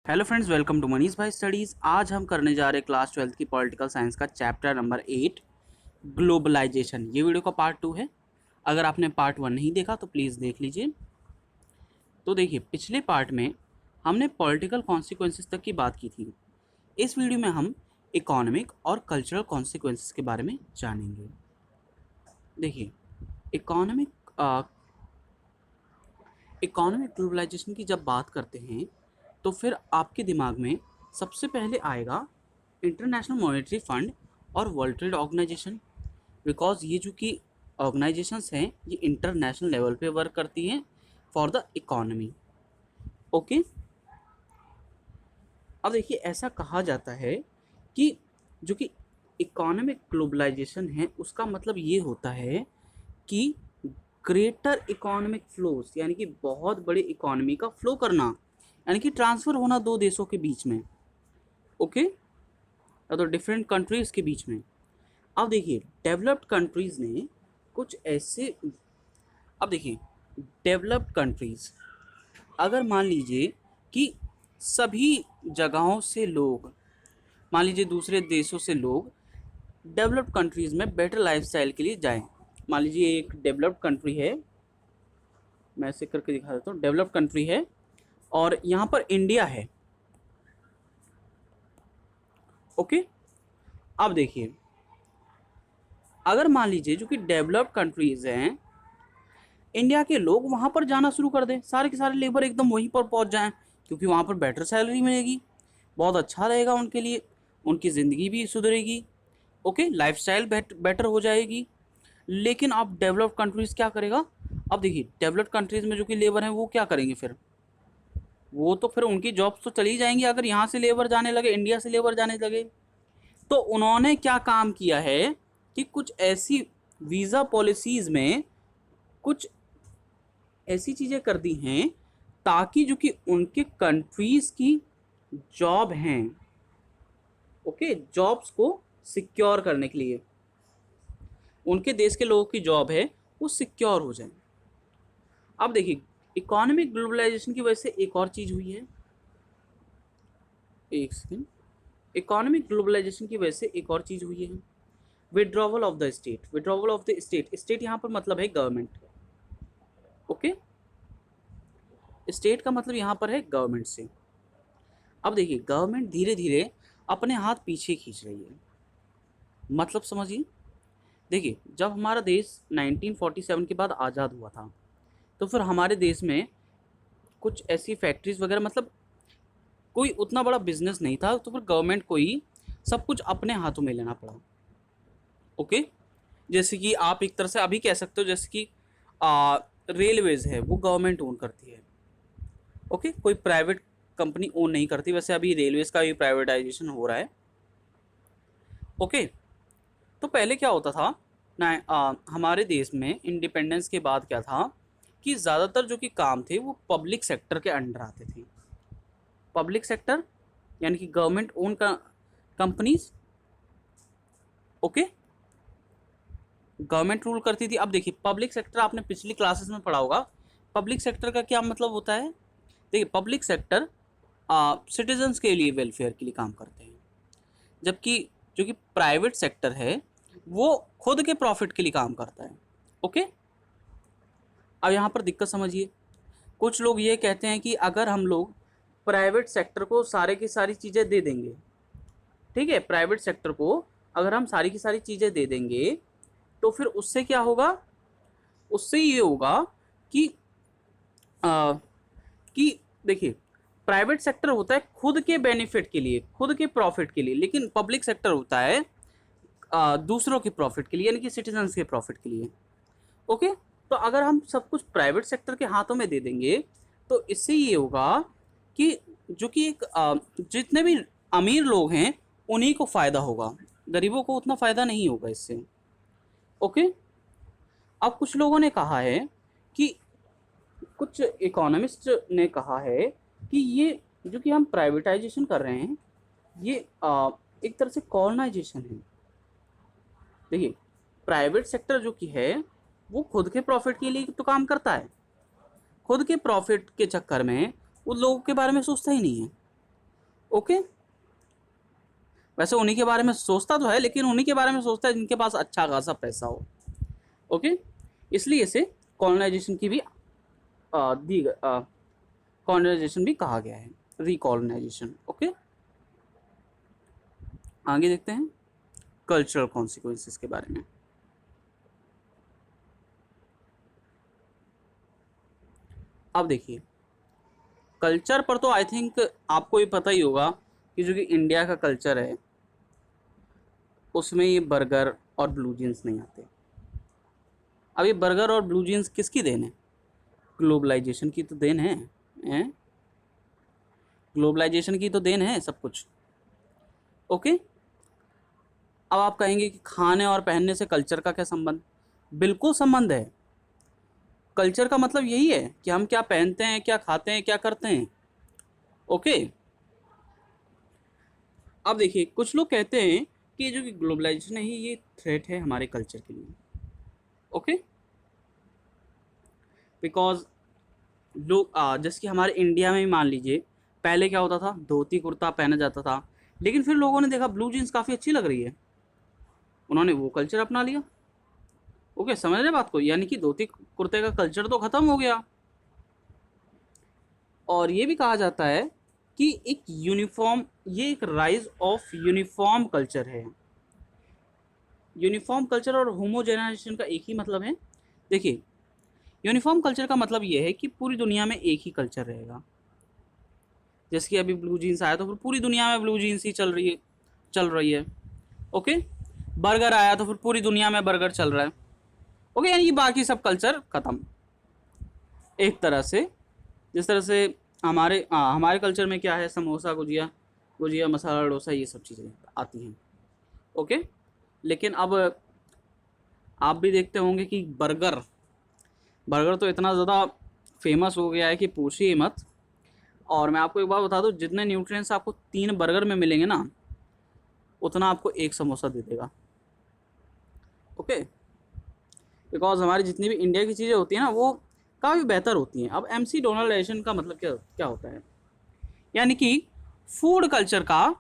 Hello friends, welcome to Manish Bhai studies. आज हम करने जा रहे हैं क्लास 12th की पॉलिटिकल साइंस का चैप्टर नंबर 8 ग्लोबलाइजेशन। ये वीडियो का पार्ट 2 है। अगर आपने पार्ट 1 नहीं देखा तो प्लीज़ देख लीजिए। तो देखिए, पिछले पार्ट में हमने पॉलिटिकल कॉन्सिक्वेंसेस तक की बात की थी। इस वीडियो में हम इकोनॉमिक और कल्चरल कॉन्सिक्वेंसेस के बारे में जानेंगे। देखिए, इकोनॉमिक इकोनॉमिक ग्लोबलाइजेशन की जब बात करते हैं तो फिर आपके दिमाग में सबसे पहले आएगा इंटरनेशनल मॉनेटरी फंड और वर्ल्ड ट्रेड ऑर्गेनाइजेशन। बिकॉज ये जो कि ऑर्गेनाइजेशंस हैं ये इंटरनेशनल लेवल पे वर्क करती हैं फॉर द इकोनॉमी। ओके, अब देखिए, ऐसा कहा जाता है कि जो कि इकोनॉमिक ग्लोबलाइजेशन है उसका मतलब ये होता है कि ग्रेटर इकोनॉमिक फ्लोस, यानी कि बहुत बड़ी इकोनॉमी का फ्लो करना, यानी कि ट्रांसफ़र होना दो देशों के बीच में। ओके, या तो डिफरेंट कंट्रीज़ के बीच में। अब देखिए, डेवलप्ड कंट्रीज़ ने कुछ ऐसे, अब देखिए, डेवलप्ड कंट्रीज़, अगर मान लीजिए कि सभी जगहों से लोग, मान लीजिए दूसरे देशों से लोग डेवलप्ड कंट्रीज़ में बेटर लाइफस्टाइल के लिए जाएं। मान लीजिए एक डेवलप्ड कंट्री है, मैं ऐसे करके दिखा देता हूँ। डेवलप्ड कंट्री है और यहाँ पर इंडिया है। ओके, अब देखिए, अगर मान लीजिए जो कि डेवलप्ड कंट्रीज़ हैं, इंडिया के लोग वहाँ पर जाना शुरू कर दें, सारे के सारे लेबर एकदम वहीं पर पहुँच जाएं, क्योंकि वहाँ पर बेटर सैलरी मिलेगी, बहुत अच्छा रहेगा उनके लिए, उनकी ज़िंदगी भी सुधरेगी। ओके, लाइफस्टाइल बेटर हो जाएगी। लेकिन अब डेवलप्ड कंट्रीज़ क्या करेगा? अब देखिए, डेवलप्ड कंट्रीज़ में जो कि लेबर हैं वो क्या करेंगे फिर? वो तो फिर उनकी जॉब्स तो चली जाएंगी अगर यहाँ से लेबर जाने लगे, इंडिया से लेबर जाने लगे। तो उन्होंने क्या काम किया है कि कुछ ऐसी वीज़ा पॉलिसीज़ में कुछ ऐसी चीज़ें कर दी हैं ताकि जो कि उनके कंट्रीज़ की जॉब हैं, ओके, जॉब्स को सिक्योर करने के लिए, उनके देश के लोगों की जॉब है वो सिक्योर हो जाए। अब देखिए, इकोनॉमिक ग्लोबलाइजेशन की वजह से एक और चीज़ हुई है। एक सेकेंड, इकोनॉमिक ग्लोबलाइजेशन की वजह से एक और चीज़ हुई है, withdrawal of the state. Withdrawal of the state, state यहाँ पर मतलब है गवर्नमेंट। ओके, स्टेट का मतलब यहाँ पर है गवर्नमेंट से। अब देखिए, गवर्नमेंट धीरे धीरे अपने हाथ पीछे खींच रही है। मतलब समझिए, देखिए, जब हमारा देश 1947 के बाद आज़ाद हुआ था तो फिर हमारे देश में कुछ ऐसी फैक्ट्रीज वगैरह, मतलब कोई उतना बड़ा बिजनेस नहीं था, तो फिर गवर्नमेंट को ही सब कुछ अपने हाथों में लेना पड़ा। ओके, जैसे कि आप एक तरह से अभी कह सकते हो, जैसे कि रेलवेज है वो गवर्नमेंट ओन करती है। ओके, कोई प्राइवेट कंपनी ओन नहीं करती। वैसे अभी रेलवेज का भी प्राइवेटाइजेशन हो रहा है। ओके, तो पहले क्या होता था ना, हमारे देश में इंडिपेंडेंस के बाद क्या था कि ज़्यादातर जो कि काम थे वो पब्लिक सेक्टर के अंडर आते थे। पब्लिक सेक्टर यानी कि गवर्नमेंट ओन का कंपनीज। ओके, गवर्नमेंट रूल करती थी। अब देखिए, पब्लिक सेक्टर आपने पिछली क्लासेस में पढ़ा होगा। पब्लिक सेक्टर का क्या मतलब होता है? देखिए, पब्लिक सेक्टर सिटीजन्स के लिए, वेलफेयर के लिए काम करते हैं, जबकि जो कि प्राइवेट सेक्टर है वो खुद के प्रॉफिट के लिए काम करता है। ओके, अब यहाँ पर दिक्कत समझिए। कुछ लोग ये कहते हैं कि अगर हम लोग प्राइवेट सेक्टर को सारे की सारी चीज़ें दे देंगे, ठीक है, प्राइवेट सेक्टर को अगर हम सारी की सारी चीज़ें दे देंगे तो फिर उससे क्या होगा? उससे ये होगा कि आ, कि देखिए, प्राइवेट सेक्टर होता है खुद के बेनिफिट के लिए, खुद के प्रॉफिट के लिए, लेकिन पब्लिक सेक्टर होता है दूसरों के प्रॉफिट के लिए, यानी कि सिटीजन्स के प्रॉफिट के लिए। ओके, तो अगर हम सब कुछ प्राइवेट सेक्टर के हाथों में दे देंगे तो इससे ये होगा कि जो कि एक जितने भी अमीर लोग हैं उन्हीं को फ़ायदा होगा, गरीबों को उतना फ़ायदा नहीं होगा इससे। ओके, अब कुछ लोगों ने कहा है कि, कुछ इकोनॉमिस्ट ने कहा है कि ये जो कि हम प्राइवेटाइजेशन कर रहे हैं ये एक तरह से कॉलोनाइजेशन है। देखिए, प्राइवेट सेक्टर जो कि है वो खुद के प्रॉफिट के लिए तो काम करता है, खुद के प्रॉफिट के चक्कर में वो लोगों के बारे में सोचता ही नहीं है। ओके, वैसे उन्हीं के बारे में सोचता तो है, लेकिन उन्हीं के बारे में सोचता है जिनके पास अच्छा खासा पैसा हो। ओके, इसलिए इसे कॉलोनाइजेशन की भी कॉलोनाइजेशन भी कहा गया है, रिकॉलोनाइजेशन। ओके, आगे देखते हैं कल्चरल कॉन्सिक्वेंसेस के बारे में। अब देखिए, कल्चर पर तो आई थिंक आपको भी पता ही होगा कि जो कि इंडिया का कल्चर है उसमें ये बर्गर और ब्लू जीन्स नहीं आते। अब ये बर्गर और ब्लू जीन्स किसकी देन है? ग्लोबलाइजेशन की तो देन है, हैं? ग्लोबलाइजेशन की तो देन है सब कुछ। ओके, अब आप कहेंगे कि खाने और पहनने से कल्चर का क्या संबंध? बिल्कुल संबंध है। कल्चर का मतलब यही है कि हम क्या पहनते हैं, क्या खाते हैं, क्या करते हैं। ओके, अब देखिए, कुछ लोग कहते हैं कि जो कि ग्लोबलाइजेशन है ये थ्रेट है हमारे कल्चर के लिए। ओके, बिकॉज लोग जैसे कि हमारे इंडिया में भी मान लीजिए, पहले क्या होता था, धोती कुर्ता पहना जाता था, लेकिन फिर लोगों ने देखा ब्लू जीन्स काफ़ी अच्छी लग रही है, उन्होंने वो कल्चर अपना लिया। ओके, समझ रहे बात को? यानी कि धोती कुर्ते का कल्चर तो ख़त्म हो गया। और ये भी कहा जाता है कि एक यूनिफॉर्म, ये एक राइज ऑफ यूनिफॉर्म कल्चर है। यूनिफॉर्म कल्चर और होमोजेनाइजेशन का एक ही मतलब है। देखिए, यूनिफॉर्म कल्चर का मतलब ये है कि पूरी दुनिया में एक ही कल्चर रहेगा। जैसे कि अभी ब्लू जीन्स आया तो फिर पूरी दुनिया में ब्लू जीन्स ही चल रही है। ओके, बर्गर आया तो फिर पूरी दुनिया में बर्गर चल रहा है। ओके, यानी कि बाकी सब कल्चर खत्म एक तरह से। जिस तरह से हमारे कल्चर में क्या है, समोसा, गुजिया, गुजिया मसाला डोसा, ये सब चीज़ें आती हैं। ओके, लेकिन अब आप भी देखते होंगे कि बर्गर बर्गर तो इतना ज़्यादा फेमस हो गया है कि पूछिए मत। और मैं आपको एक बात बता दूं, जितने न्यूट्रिएंट्स आपको 3 बर्गर में मिलेंगे ना, उतना आपको एक समोसा दे देगा। ओके, बिकॉज हमारी जितनी भी इंडिया की चीज़ें होती हैं ना, वो काफ़ी बेहतर होती हैं। अब MC डोनालाइजेशन का मतलब क्या क्या होता है? यानी कि फूड कल्चर का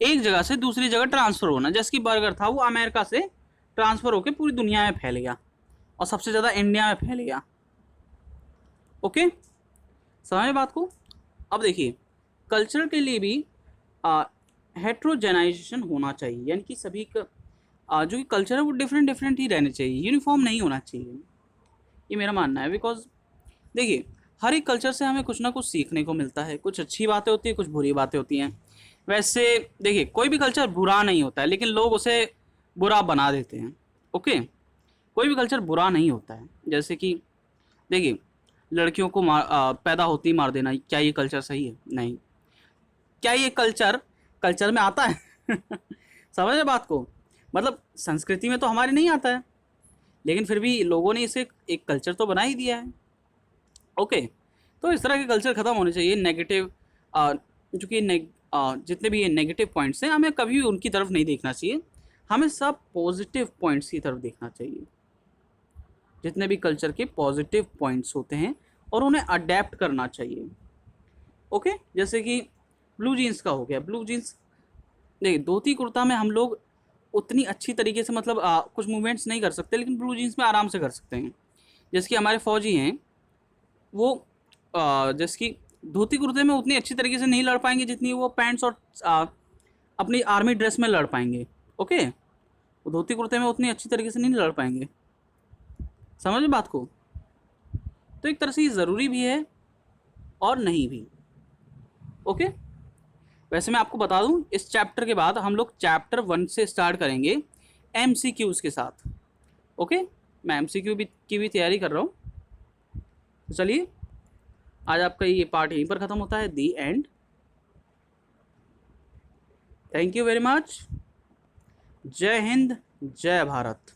एक जगह से दूसरी जगह ट्रांसफ़र होना। जैसे कि बर्गर था, वो अमेरिका से ट्रांसफ़र होकर पूरी दुनिया में फैल गया और सबसे ज़्यादा इंडिया में फैल गया। ओके, समझ बात को? अब देखिए, कल्चर के लिए भी हेट्रोजेनाइजेशन होना चाहिए, यानी कि सभी का जो कि कल्चर है वो डिफरेंट डिफरेंट ही रहने चाहिए, यूनिफॉर्म नहीं होना चाहिए। ये मेरा मानना है। बिकॉज देखिए, हर एक कल्चर से हमें कुछ ना कुछ सीखने को मिलता है। कुछ अच्छी बातें होती हैं, कुछ बुरी बातें होती हैं। वैसे देखिए, कोई भी कल्चर बुरा नहीं होता है, लेकिन लोग उसे बुरा बना देते हैं। ओके, कोई भी कल्चर बुरा नहीं होता है। जैसे कि देखिए, लड़कियों को पैदा होती ही मार देना, क्या ये कल्चर सही है? नहीं। क्या ये कल्चर कल्चर में आता है? समझ रहे बात को? मतलब संस्कृति में तो हमारे नहीं आता है, लेकिन फिर भी लोगों ने इसे एक कल्चर तो बना ही दिया है। ओके, तो इस तरह के कल्चर ख़त्म होने चाहिए। नेगेटिव जो कि जितने भी ये नेगेटिव पॉइंट्स हैं, हमें कभी भी उनकी तरफ नहीं देखना चाहिए। हमें सब पॉजिटिव पॉइंट्स की तरफ देखना चाहिए। जितने भी कल्चर के पॉजिटिव पॉइंट्स होते हैं, और उन्हें अडेप्ट करना चाहिए। ओके, जैसे कि ब्लू जीन्स का हो गया। ब्लू जीन्स देखिए, धोती कुर्ता में हम लोग उतनी अच्छी तरीके से मतलब कुछ मूवमेंट्स नहीं कर सकते, लेकिन ब्लू जीन्स में आराम से कर सकते हैं। जैसे कि हमारे फौजी हैं, वो जैसे कि धोती कुर्ते में उतनी अच्छी तरीके से नहीं लड़ पाएंगे जितनी वो पैंट्स और अपनी आर्मी ड्रेस में लड़ पाएंगे। ओके, वो धोती कुर्ते में उतनी अच्छी तरीके से नहीं लड़ पाएंगे। समझ बात को? तो एक तरह से ये ज़रूरी भी है और नहीं भी। ओके, वैसे मैं आपको बता दूं, इस चैप्टर के बाद हम लोग चैप्टर 1 से स्टार्ट करेंगे MCQs के साथ। ओके, मैं MCQ की भी तैयारी कर रहा हूँ। तो चलिए, आज आपका ये पार्ट यहीं पर ख़त्म होता है। The end. Thank you very much. जय हिंद, जय भारत।